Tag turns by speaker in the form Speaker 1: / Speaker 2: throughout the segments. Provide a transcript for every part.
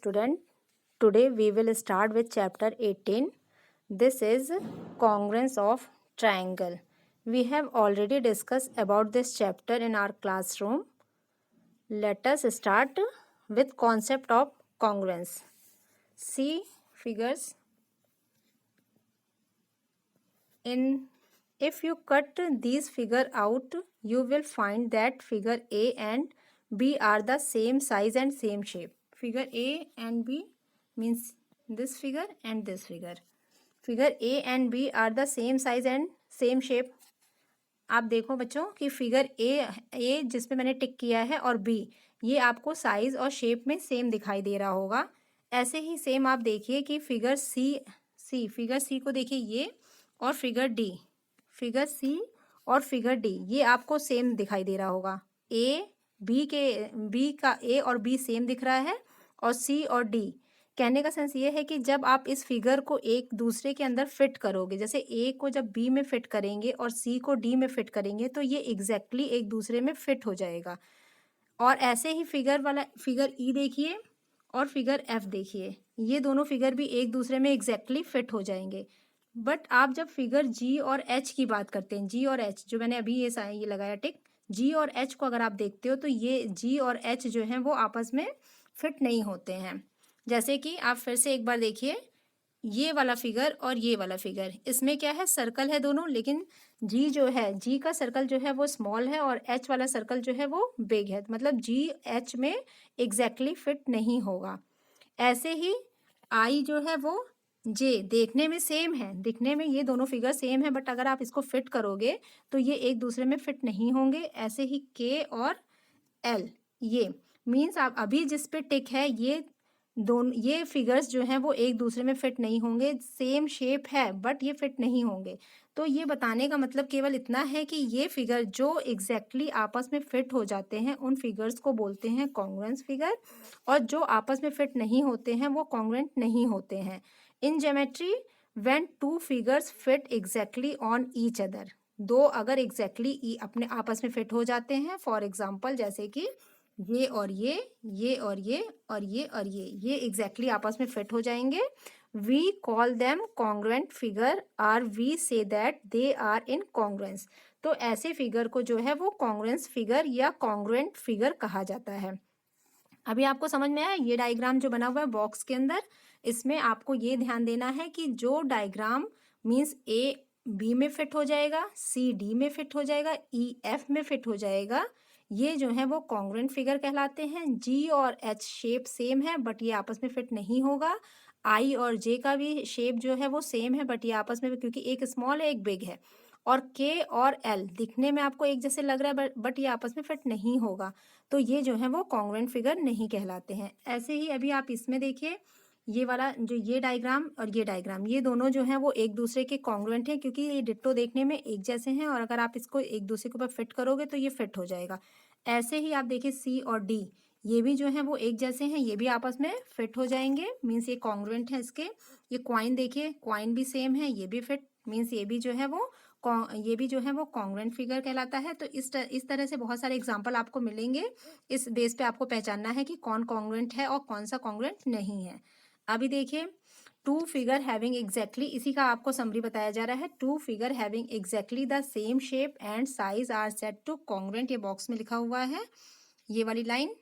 Speaker 1: student. Today we will start with chapter 18. This is congruence of triangle. We have already discussed about this chapter in our classroom. Let us start with concept of congruence. See figures. If you cut these figure out, you will find that figure A and B are the same size and same shape. Figure A and B means this figure and this figure. Figure A and B are the same size and same shape. आप देखो बच्चों कि figure A जिसमें मैंने टिक किया है और B ये आपको साइज और शेप में सेम दिखाई दे रहा होगा. ऐसे ही सेम आप देखिए कि फिगर सी को देखिए ये और फिगर सी और फिगर डी ये आपको सेम दिखाई दे रहा होगा. बी का ए और बी सेम दिख रहा है और सी और डी. कहने का सेंस ये है कि जब आप इस फिगर को एक दूसरे के अंदर फिट करोगे, जैसे ए को जब बी में फिट करेंगे और सी को डी में फिट करेंगे तो ये एग्जैक्टली एक दूसरे में फिट हो जाएगा. और ऐसे ही फिगर ई देखिए और फिगर एफ देखिए, ये दोनों फिगर भी एक दूसरे में एग्जैक्टली फिट हो जाएंगे. बट आप जब फिगर जी और एच की बात करते हैं, जी और एच जो मैंने अभी ये लगाया टिक, जी और एच को अगर आप देखते हो तो ये जी और एच जो हैं वो आपस में फिट नहीं होते हैं. जैसे कि आप फिर से एक बार देखिए, ये वाला फिगर और ये वाला फिगर, इसमें क्या है, सर्कल है दोनों, लेकिन जी जो है, जी का सर्कल जो है वो स्मॉल है और एच वाला सर्कल जो है वो बिग है. मतलब जी एच में एग्जैक्टली फिट नहीं होगा. ऐसे ही आई जो है वो जे देखने में सेम है, दिखने में ये दोनों फिगर सेम है, बट अगर आप इसको फिट करोगे तो ये एक दूसरे में फिट नहीं होंगे. ऐसे ही के और एल, ये मीन्स आप अभी जिस पे टिक है ये फिगर्स जो हैं वो एक दूसरे में फिट नहीं होंगे. सेम शेप है बट ये फिट नहीं होंगे. तो ये बताने का मतलब केवल इतना है कि ये फिगर जो एग्जैक्टली आपस में फिट हो जाते हैं उन फिगर्स को बोलते हैं कॉन्ग्रुएंस फिगर, और जो आपस में फिट नहीं होते हैं वो कॉन्ग्रुएंट नहीं होते हैं. In geometry when two figures fit exactly on each other, दो अगर एग्जैक्टली अपने आपस में फिट हो जाते हैं, फॉर एग्जाम्पल जैसे कि ये और ये और ये और ये और ये एग्जैक्टली आपस में फिट हो जाएंगे. We call them congruent figure are we say that they are in congruence. तो ऐसे फिगर को जो है वो कॉन्ग्रुएंस फिगर या कॉन्ग्रुएंट फिगर कहा जाता है. अभी आपको समझ में आया ये डायग्राम जो बना हुआ है बॉक्स के अंदर, इसमें आपको ये ध्यान देना है कि जो डायग्राम मीन्स ए बी में फिट हो जाएगा, सी डी में फिट हो जाएगा, ई एफ में फिट हो जाएगा, ये जो है वो कॉन्ग्रुएंट फिगर कहलाते हैं. जी और एच शेप सेम है बट ये आपस में फिट नहीं होगा. आई और जे का भी शेप जो है वो सेम है बट ये आपस में, क्योंकि एक स्मॉल है एक बिग है. और के और एल दिखने में आपको एक जैसे लग रहा है बट ये आपस में फिट नहीं होगा, तो ये जो है वो कॉन्ग्रुएंट फिगर नहीं कहलाते हैं. ऐसे ही अभी आप इसमें देखिए, ये वाला जो ये डायग्राम और ये डायग्राम, ये दोनों जो हैं वो एक दूसरे के कॉन्ग्रुएंट हैं क्योंकि ये डिट्टो देखने में एक जैसे हैं और अगर आप इसको एक दूसरे के ऊपर फिट करोगे तो ये फिट हो जाएगा. ऐसे ही आप देखिए सी और डी, ये भी जो है वो एक जैसे हैं, ये भी आपस में फिट हो जाएंगे, मीन्स ये कॉन्ग्रुएंट है इसके. ये क्वाइन देखिए, क्वाइन भी सेम है, ये भी फिट, मीन्स ये भी जो है वो कॉन्ग्रुएंट फिगर कहलाता है. तो इस तरह से बहुत सारे एग्जांपल आपको मिलेंगे. इस बेस पे आपको पहचानना है कि कौन कॉन्ग्रुएंट है और कौन सा कॉन्ग्रुएंट नहीं है. अभी देखिए, टू फिगर हैविंग एग्जैक्टली, इसी का आपको समरी बताया जा रहा है. Two figure having exactly the same shape and size are said to congruent, ये बॉक्स में लिखा हुआ है ये वाली लाइन.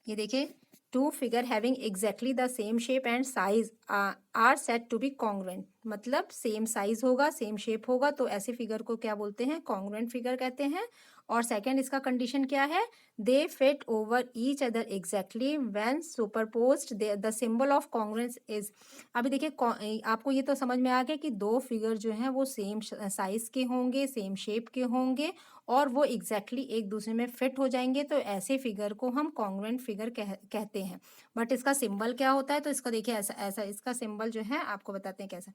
Speaker 1: ये देखिए, two figure having exactly the same shape and size are said to be congruent, मतलब सेम साइज होगा सेम शेप होगा तो ऐसे फिगर को क्या बोलते हैं, कॉन्ग्रुएंट फिगर कहते हैं. और सेकंड इसका कंडीशन क्या है, दे fit over each other exactly when superposed the symbol of congruence is. अभी देखिए आपको ये तो समझ में आ गया कि दो फिगर जो हैं वो सेम साइज के होंगे, सेम शेप के होंगे और वो एग्जैक्टली एक दूसरे में फिट हो जाएंगे, तो ऐसे फिगर को हम कॉन्ग्रुएंट फिगर कहते हैं. बट इसका सिंबल क्या होता है, तो इसको देखिए ऐसा इसका सिंबल जो है आपको बताते हैं कैसा.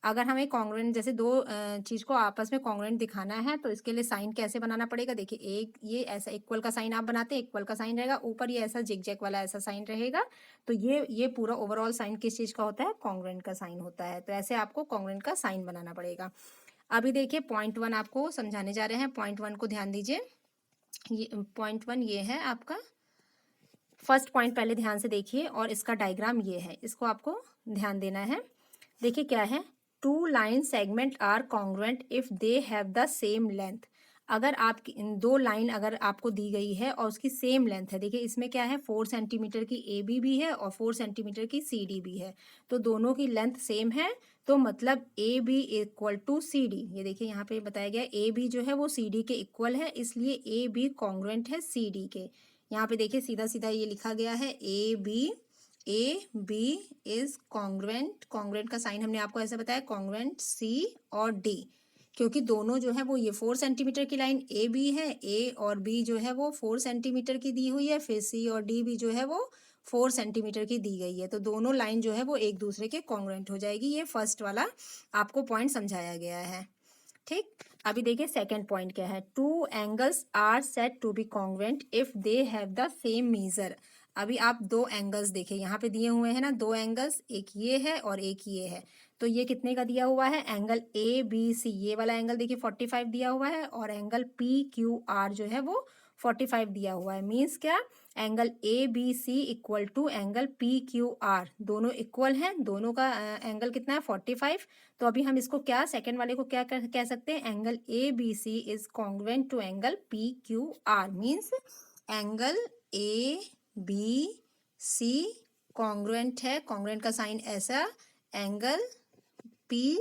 Speaker 1: अगर हमें कॉन्ग्रुएंट जैसे दो चीज को आपस में कॉन्ग्रुएंट दिखाना है तो इसके लिए साइन कैसे बनाना पड़ेगा, देखिए एक ये ऐसा इक्वल का साइन आप बनाते हैं, इक्वल का साइन रहेगा, ऊपर ये ऐसा जिग जैग वाला ऐसा साइन रहेगा, तो ये पूरा ओवरऑल साइन किस चीज का होता है, कॉन्ग्रुएंट का साइन होता है. तो ऐसे आपको कॉन्ग्रुएंट का साइन बनाना पड़ेगा. अभी देखिए पॉइंट 1 आपको समझाने जा रहे हैं. पॉइंट 1 को ध्यान दीजिए. ये पॉइंट 1 ये है आपका फर्स्ट पॉइंट पहले ध्यान से देखिए और इसका डायग्राम ये है, इसको आपको ध्यान देना है। देखिए क्या है, two line segment are congruent if they have the same length. अगर आप दो लाइन अगर आपको दी गई है और उसकी सेम लेंथ है, देखिए इसमें क्या है 4 सेंटीमीटर की ए बी भी है और 4 सेंटीमीटर की सी डी भी है, तो दोनों की लेंथ सेम है, तो मतलब A B equal to C D. ये देखिए यहाँ पे बताया गया ए बी जो है वो सी डी के इक्वल है, इसलिए ए बी कॉन्ग्रुएंट है सी डी के। यहाँ पे देखिए सीधा सीधा ये लिखा गया है A B is congruent, congruent का साइन हमने आपको ऐसे बताया, कॉन्ग्रुएंट सी और डी, क्योंकि दोनों जो है वो ये 4 सेंटीमीटर की लाइन ए बी है, ए और बी जो है वो 4 सेंटीमीटर की दी हुई है, फिर सी और डी भी जो है वो 4 सेंटीमीटर की दी गई है, तो दोनों लाइन जो है वो एक दूसरे के कॉन्ग्रुएंट हो जाएगी। ये फर्स्ट वाला आपको पॉइंट समझाया गया है, ठीक। अभी देखिए सेकंड पॉइंट क्या है, two angles are said to be congruent if they have the same measure. अभी आप दो एंगल्स देखिए, यहाँ पे दिए हुए हैं ना दो एंगल्स, एक ये है और एक ये है, तो ये कितने का दिया हुआ है, एंगल ए बी सी, ये वाला एंगल देखिए 45 दिया हुआ है, और एंगल पी क्यू आर जो है वो 45 दिया हुआ है। मीन्स क्या, angle A B C equal to angle P Q R, दोनों इक्वल हैं, दोनों का एंगल कितना है 45। तो अभी हम इसको क्या सेकंड वाले को क्या कह सकते हैं, angle A B C is congruent to angle P Q R. Means angle A B C congruent है, कॉन्ग्रुएंट का साइन ऐसा, एंगल पी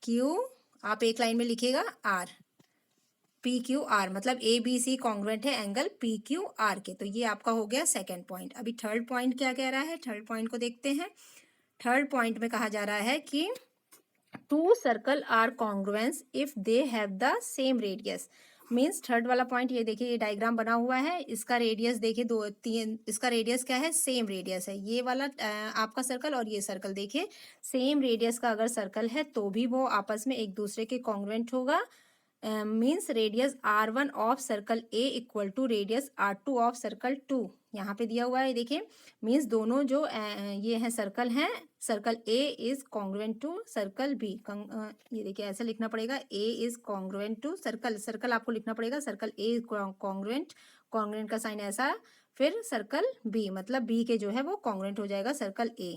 Speaker 1: क्यू आप एक लाइन में लिखिएगा आर, पी क्यू आर मतलब ए बी सी कॉन्ग्रुएंट है angle P Q are के। तो ये आपका हो गया सेकंड पॉइंट। अभी थर्ड पॉइंट क्या कह रहा है, थर्ड पॉइंट को देखते हैं। थर्ड पॉइंट में कहा जा रहा है कि two circle are congruence if they have the same radius. Means third वाला पॉइंट, ये देखिए ये डायग्राम बना हुआ है, इसका रेडियस देखिए दो तीन, इसका रेडियस क्या है, सेम रेडियस है, ये वाला आपका सर्कल और ये सर्कल देखिए सेम रेडियस का अगर सर्कल है तो भी वो आपस में एक दूसरे के कॉन्ग्रुएंट होगा। Means radius R1 of circle A equal to radius R2 of circle 2, यहाँ पे दिया हुआ है देखिए। मीन्स दोनों जो ये हैं सर्कल हैं, circle A is congruent to circle B। ये देखिए ऐसा लिखना पड़ेगा, A is congruent to circle, circle आपको लिखना पड़ेगा, सर्कल A कॉन्ग्रुएंट, कॉन्ग्रुएंट का साइन ऐसा, फिर सर्कल B मतलब B के जो है वो कॉन्ग्रुएंट हो जाएगा सर्कल A।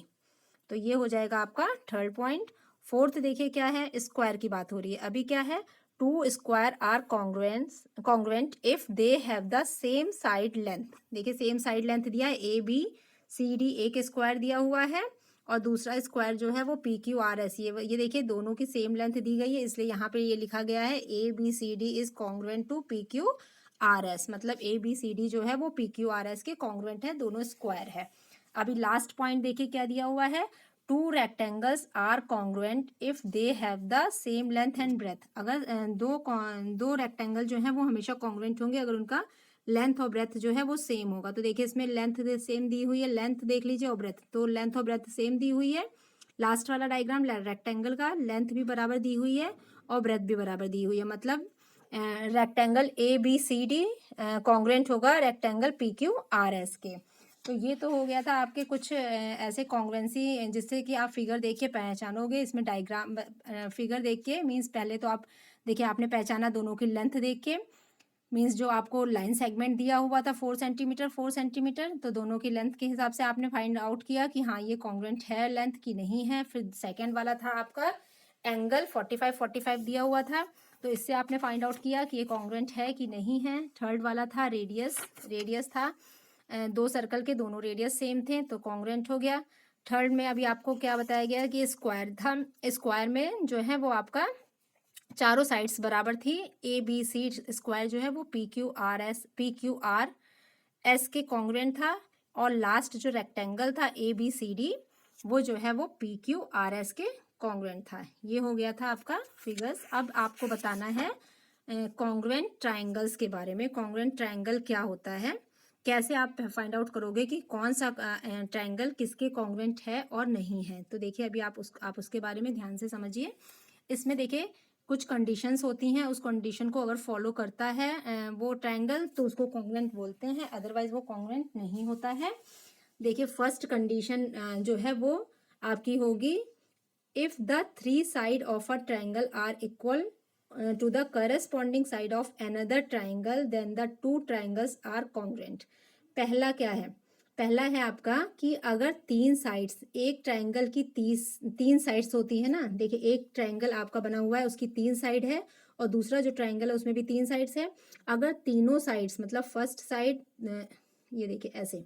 Speaker 1: तो ये हो जाएगा आपका थर्ड पॉइंट। फोर्थ देखिए क्या है, स्क्वायर की बात हो रही है। अभी क्या है, two square are congruent if they have the same side length. देखिए सेम साइड लेंथ दिया है, ए बी सी डी एक स्क्वायर दिया हुआ है और दूसरा स्क्वायर जो है वो पी क्यू आर एस, ये देखिए दोनों की सेम लेंथ दी गई है, इसलिए यहाँ पे ये लिखा गया है A B C D is congruent to P Q R S, मतलब ए बी सी डी जो है वो पी क्यू आर एस के कॉन्ग्रुएंट है, दोनों स्क्वायर है। अभी लास्ट पॉइंट देखिए क्या दिया हुआ है, two rectangles are congruent if they have the same length and breadth. अगर दो रेक्टेंगल जो है वो हमेशा कॉन्ग्रुएंट होंगे अगर उनका लेंथ और ब्रेथ जो है वो सेम होगा। तो देखिए इसमें लेंथ सेम दी हुई है, लेंथ देख लीजिए और ब्रेथ, तो लेंथ और ब्रेथ सेम दी हुई है। लास्ट वाला डायग्राम रेक्टेंगल का लेंथ भी बराबर दी हुई है और ब्रेथ भी बराबर दी हुई है, मतलब rectangle A B C D congruent होगा rectangle P Q R S के। तो ये तो हो गया था आपके कुछ ऐसे कॉन्ग्रुएंसी जिससे कि आप फिगर देख के पहचानोगे। इसमें डायग्राम फिगर देख के मीन्स पहले तो आप देखिए आपने पहचाना दोनों की लेंथ देख के, मीन्स जो आपको लाइन सेगमेंट दिया हुआ था 4 सेंटीमीटर 4 सेंटीमीटर, तो दोनों की लेंथ के हिसाब से आपने फाइंड आउट किया कि हाँ ये कॉन्ग्रुएंट है लेंथ की नहीं है। फिर सेकेंड वाला था आपका एंगल 45 दिया हुआ था, तो इससे आपने फाइंड आउट किया कि ये कॉन्ग्रुएंट है कि नहीं है। थर्ड वाला था रेडियस था, दो सर्कल के दोनों रेडियस सेम थे तो कॉन्ग्रुएंट हो गया। थर्ड में अभी आपको क्या बताया गया कि स्क्वायर था, स्क्वायर में जो है वो आपका चारों साइड्स बराबर थी, ए बी सी स्क्वायर जो है वो पी क्यू आर एस के कॉन्ग्रुएंट था, और लास्ट जो रेक्टेंगल था ए बी सी डी वो जो है वो पी क्यू आर एस के कॉन्ग्रुएंट था। ये हो गया था आपका फिगर्स। अब आपको बताना है कॉन्ग्रुएंट ट्राइंगल्स के बारे में। कॉन्ग्रुएंट ट्राइंगल क्या होता है, कैसे आप फाइंड आउट करोगे कि कौन सा ट्राइंगल किसके कॉन्ग्रुएंट है और नहीं है। तो देखिए अभी आप उसके बारे में ध्यान से समझिए। इसमें देखिए कुछ कंडीशंस होती हैं, उस कंडीशन को अगर फॉलो करता है वो ट्राइंगल तो उसको कॉन्ग्रुएंट बोलते हैं, अदरवाइज वो कॉन्ग्रुएंट नहीं होता है। देखिए फर्स्ट कंडीशन जो है वो आपकी होगी, if the three side of a triangle are equal to the corresponding side of another triangle then the two triangles are congruent। पहला क्या है, पहला है आपका कि अगर तीन साइड्स, एक ट्रायंगल की तीन साइड्स होती है ना, देखिए एक ट्रायंगल आपका बना हुआ है उसकी तीन साइड है और दूसरा जो ट्रायंगल है उसमें भी तीन साइड्स है। अगर तीनों साइड्स मतलब फर्स्ट साइड, ये देखिए ऐसे,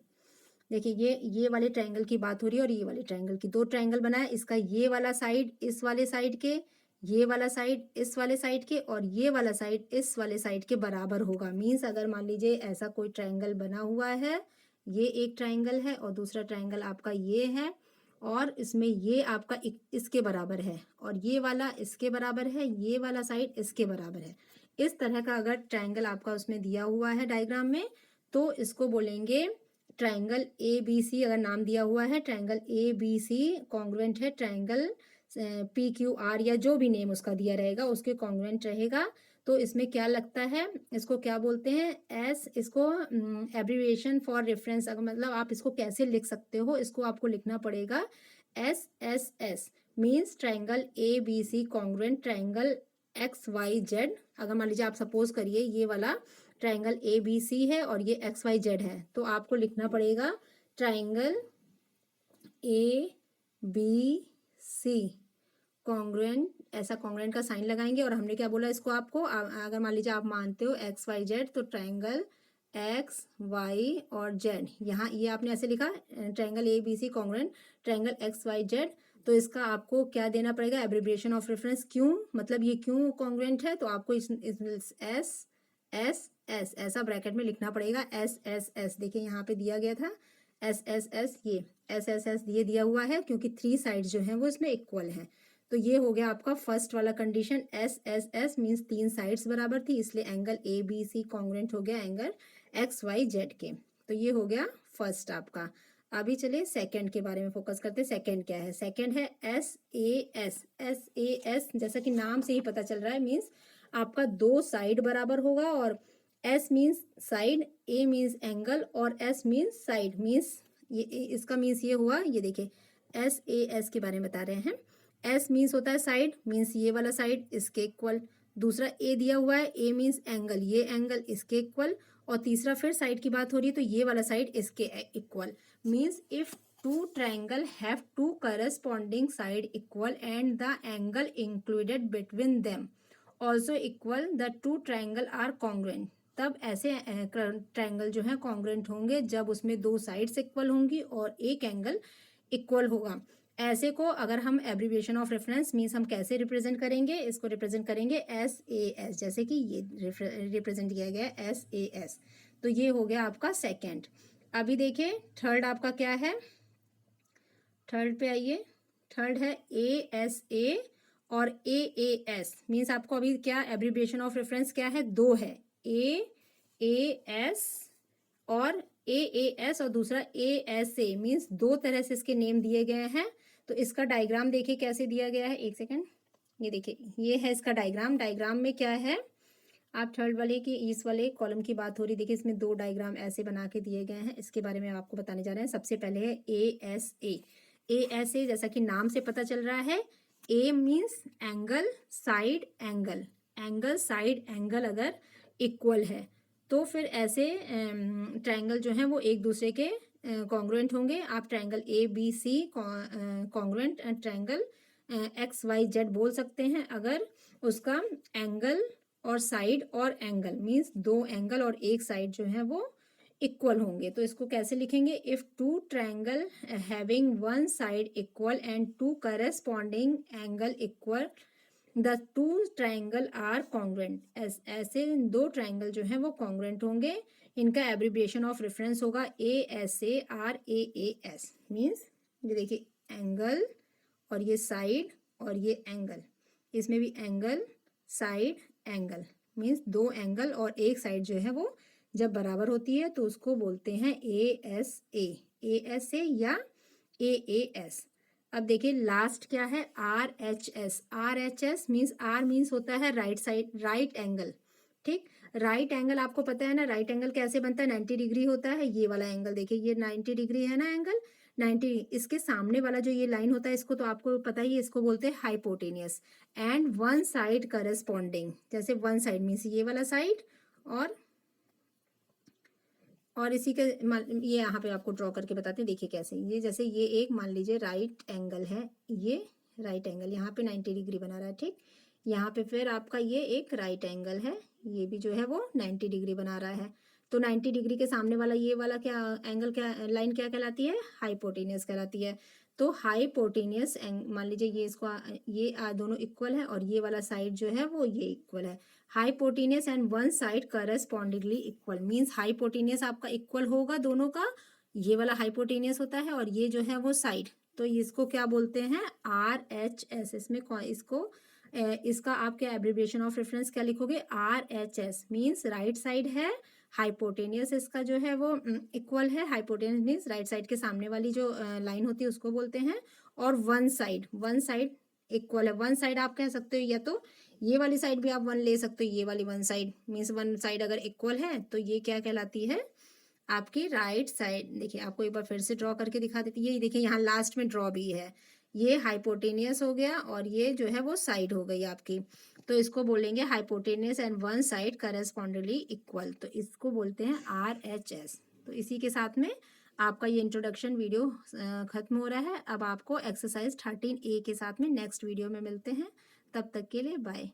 Speaker 1: देखिए ये वाले ट्रायंगल की बात हो रही है और ये वाले ट्रायंगल की, दो ट्रायंगल बना है, इसका ये वाला साइड इस वाले साइड के, ये वाला साइड इस वाले साइड के और ये वाला साइड इस वाले साइड के बराबर होगा। मीन्स अगर मान लीजिए ऐसा कोई ट्रायंगल बना हुआ है, ये एक ट्रायंगल है और दूसरा ट्रायंगल आपका ये है और इसमें ये आपका इसके बराबर है और ये वाला इसके बराबर है, ये वाला साइड इसके बराबर है। इस तरह का अगर ट्रायंगल आपका उसमें दिया हुआ है डायग्राम में, तो इसको बोलेंगे ट्रायंगल ए बी सी। अगर नाम दिया हुआ है triangle A B C congruent है ट्रायंगल पी क्यू आर, या जो भी नेम उसका दिया रहेगा उसके कॉन्ग्रुएंट रहेगा। तो इसमें क्या लगता है, इसको क्या बोलते हैं, एस, इसको एब्रीविएशन फॉर रेफरेंस, अगर मतलब आप इसको कैसे लिख सकते हो, इसको आपको लिखना पड़ेगा S S S. Means triangle A B C congruent triangle X Y Z. अगर मान लीजिए आप सपोज करिए ये वाला ट्रायंगल ए बी सी है और ये एक्स वाई जेड है, तो आपको लिखना पड़ेगा triangle A B C congruent, ऐसा कॉन्ग्रुएंट का साइन लगाएंगे। और हमने क्या बोला इसको आपको, अगर मान लीजिए आप मानते हो एक्स वाई जेड, तो ट्रायंगल एक्स वाई और जेड, यहाँ ये आपने ऐसे लिखा triangle A B C congruent triangle X Y Z, तो इसका आपको क्या देना पड़ेगा, एब्रिविएशन ऑफ रेफरेंस। क्यों, मतलब ये क्यों कॉन्ग्रुएंट है, तो आपको इस एस एस एस ऐसा ब्रैकेट में लिखना पड़ेगा, एस एस एस। देखिए यहाँ पे दिया गया था एस एस एस, ये एस एस एस ये दिया हुआ है क्योंकि थ्री साइड्स जो हैं वो इसमें इक्वल हैं। तो ये हो गया आपका फर्स्ट वाला condition, S S S means तीन साइड्स बराबर थी, इसलिए angle A B C congruent हो गया एंगल एक्स वाई जेड के। तो ये हो गया फर्स्ट आपका। अभी चलिए सेकंड के बारे में फोकस करते हैं। सेकंड क्या है, सेकंड है S A S. S A S जैसा कि नाम से ही पता चल रहा है, मीन्स आपका दो साइड बराबर होगा और एस मीन्स साइड, ए मीन्स एंगल और एस मीन्स साइड। मीन्स ये इसका मीन्स ये हुआ, ये देखिए एस ए एस के बारे में बता रहे हैं। एस मीन्स होता है साइड, मीन्स ये वाला साइड इसके इक्वल। दूसरा ए दिया हुआ है, ए मीन्स एंगल, ये एंगल इसके इक्वल। और तीसरा फिर साइड की बात हो रही है तो ये वाला साइड इसके equal. Means if two triangle have two corresponding side equal and the angle included between them also equal, the two triangle are congruent. तब ऐसे ट्रायंगल जो है कॉन्ग्रुएंट होंगे जब उसमें दो साइड्स इक्वल होंगी और एक एंगल इक्वल होगा। ऐसे को अगर हम एब्रीविएशन ऑफ रेफरेंस मीन्स हम कैसे रिप्रेजेंट करेंगे, इसको रिप्रेजेंट करेंगे एस ए एस, जैसे कि ये रिप्रेजेंट किया गया एस ए एस। तो ये हो गया आपका सेकंड। अभी देखिए थर्ड आपका क्या है, थर्ड पे आइए। थर्ड है ए एस ए और ए एस। मीन्स आपको अभी क्या एब्रीविएशन ऑफ रेफरेंस क्या है, दो है, ए एस और ए एस और दूसरा ए एस ए। मीन्स दो तरह से इसके नेम दिए गए हैं। तो इसका डायग्राम देखिए कैसे दिया गया है, एक सेकेंड, ये देखिए ये है इसका डायग्राम। डायग्राम में क्या है, आप थर्ड वाले की इस वाले कॉलम की बात हो रही, देखिए इसमें दो डायग्राम ऐसे बना के दिए गए हैं, इसके बारे में आपको बताने जा रहे हैं। सबसे पहले है A S A. A S A जैसा कि नाम से पता चल रहा है, A means angle side angle, angle side angle अगर इक्वल है तो फिर ऐसे ट्रायंगल जो हैं वो एक दूसरे के कॉन्ग्रुएंट होंगे। आप triangle A B C congruent triangle X Y Z बोल सकते हैं अगर उसका एंगल और साइड और एंगल मीन्स दो एंगल और एक साइड जो है वो इक्वल होंगे। तो इसको कैसे लिखेंगे, if two triangle having one side equal and two corresponding angle equal, the two triangle are congruent. ऐसे दो ट्रायंगल जो हैं वो कॉन्ग्रुएंट होंगे। इनका एब्रीविएशन ऑफ रेफरेंस होगा A S A R A S. Means ये देखिए एंगल और ये साइड और ये एंगल, इसमें भी एंगल साइड एंगल, मीन्स दो एंगल और एक साइड जो है वो जब बराबर होती है तो उसको बोलते हैं ए एस ए या ए एस। अब देखिए लास्ट क्या है, R H S. R H S means, R means होता है राइट साइड, राइट एंगल। ठीक, राइट एंगल आपको पता है ना, राइट एंगल कैसे बनता है, 90 डिग्री होता है। ये वाला एंगल देखिए ये 90 डिग्री है ना एंगल, 90। इसके सामने वाला जो ये लाइन होता है इसको तो आपको पता ही है, इसको बोलते हैं hypotenuse. And one side corresponding, जैसे वन साइड मीन्स ये वाला साइड और और इसी के ये यहाँ पे आपको ड्रॉ करके बताते हैं, देखिए कैसे। ये जैसे ये एक मान लीजिए राइट एंगल है, ये राइट एंगल यहाँ पे 90 डिग्री बना रहा है, ठीक। यहाँ पे फिर आपका ये एक राइट एंगल है, ये भी जो है वो 90 डिग्री बना रहा है। तो 90 डिग्री के सामने वाला ये वाला क्या एंगल, क्या लाइन क्या कहलाती है, हाइपोटेनियस कहलाती है। तो हाइपोटेनियस मान लीजिए ये इसको ये दोनों इक्वल है और ये वाला साइड जो है वो ये इक्वल है। Hypotenuse and one side correspondingly equal, means hypotenuse आपका इक्वल होगा दोनों का, ये वाला हाइपोटेनियस होता है और ये जो है वो साइड। तो इसको क्या बोलते हैं, RHS। इसमें इसको इसका आपके एब्रिविएशन ऑफ रेफरेंस क्या लिखोगे, RHS मीन्स राइट साइड है, हाइपोटेनियस इसका जो है वो इक्वल है। हाइपोटेनियस मीन्स राइट साइड के सामने वाली जो लाइन होती है उसको बोलते हैं। और वन साइड इक्वल है। वन साइड आप कह सकते हो, या तो ये वाली साइड भी आप वन ले सकते हो, ये वाली one side means one side अगर इक्वल है तो ये क्या कहलाती है, आपकी राइट साइड। देखिए आपको एक बार फिर से ड्रॉ करके दिखा देती है, ये देखिए यहाँ लास्ट में ड्रॉ भी है, ये हाइपोटेनियस हो गया और ये जो है वो साइड हो गई आपकी। तो इसको बोलेंगे hypotenuse and one side correspondingly equal, तो इसको बोलते हैं RHS। तो इसी के साथ में आपका ये इंट्रोडक्शन वीडियो खत्म हो रहा है। अब आपको एक्सरसाइज 13A के साथ में नेक्स्ट वीडियो में मिलते हैं, तब तक के लिए बाय।